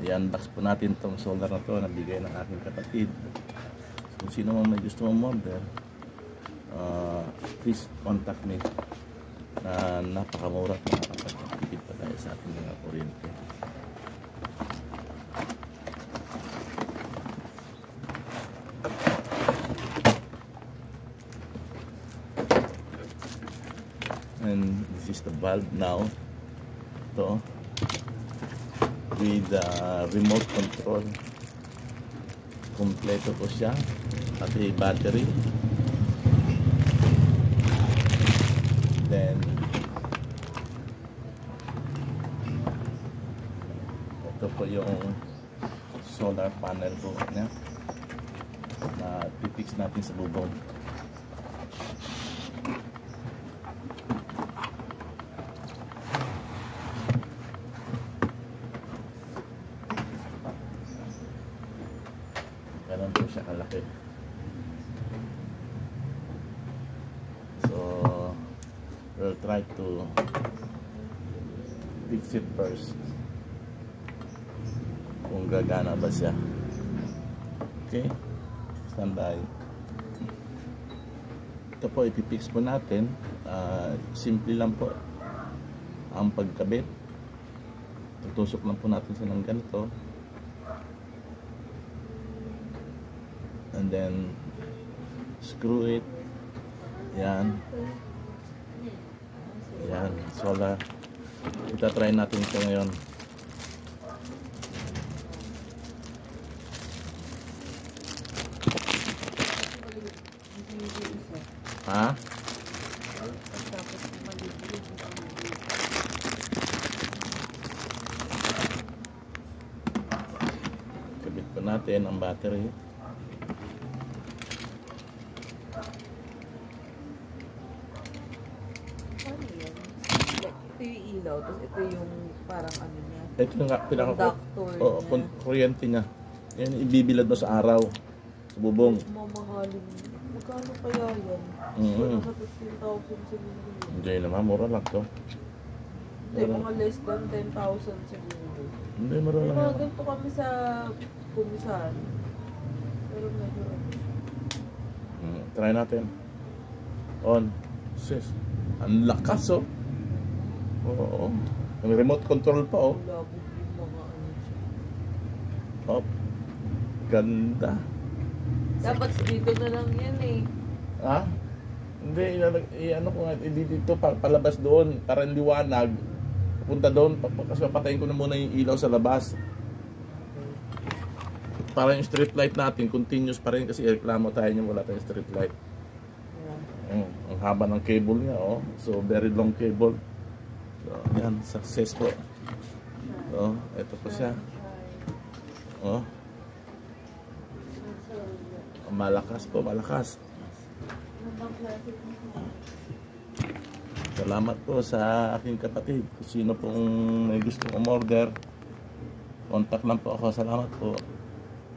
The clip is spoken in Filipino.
i-unbox po natin tong solar na to na bigay ng aking kapatid. Kung sino man may gusto mong order, please contact me. Na napakamura at makakapagpipid pa tayo sa ating mga kuryente. And this is the bulb now. Ito with remote control. Kompleto po siya, pati battery. Then ito po yung solar panel po niya na pipix natin sa bubong. Ganun po siya kalaki. So we'll try to fix it first kung gagana ba siya. Okay, stand by. Ito po ipipix po natin. Simple lang po ang pagkabit. Tutusok lang po natin siya ng ganito. And then screw it. Yan. Yan, solar. Itatry natin ito ngayon. Ha? Kabit po natin ang battery. Ito yung ilaw, tapos ito yung parang ano niya. Ito nga, conductor niya. Kuryente niya. Yan, ibibilad mo sa araw. Sa bubong. Mamahalin. Magkano kaya yan? Nasa 15,000 siguro. Hindi naman, mura lang to. Hindi, mga less than 10,000 siguro. Hindi, mura lang. Mga ganito kami sa kumisan. Pero medyo try natin. On. Sis. Ang lakas oh. Oo. May remote control pa oh. labog yung mga ano siya. Oh. Ganda. Dapat dito na lang yan eh. Ha? Hindi, ano ko nga, dito palabas doon para liwanag. Punta doon, kasi papatayin ko na muna yung ilaw sa labas. Para yung street light natin, continuous pa rin kasi reklamo tayo niya wala tayong street light. Yeah. Ang haba ng cable niya, oh. So, very long cable. So, yan, success po. So, ito po siya. Oh. Malakas po, malakas. Salamat po sa aking kapatid. Kung sino pong may gusto umorder, contact lang po ako. Salamat po.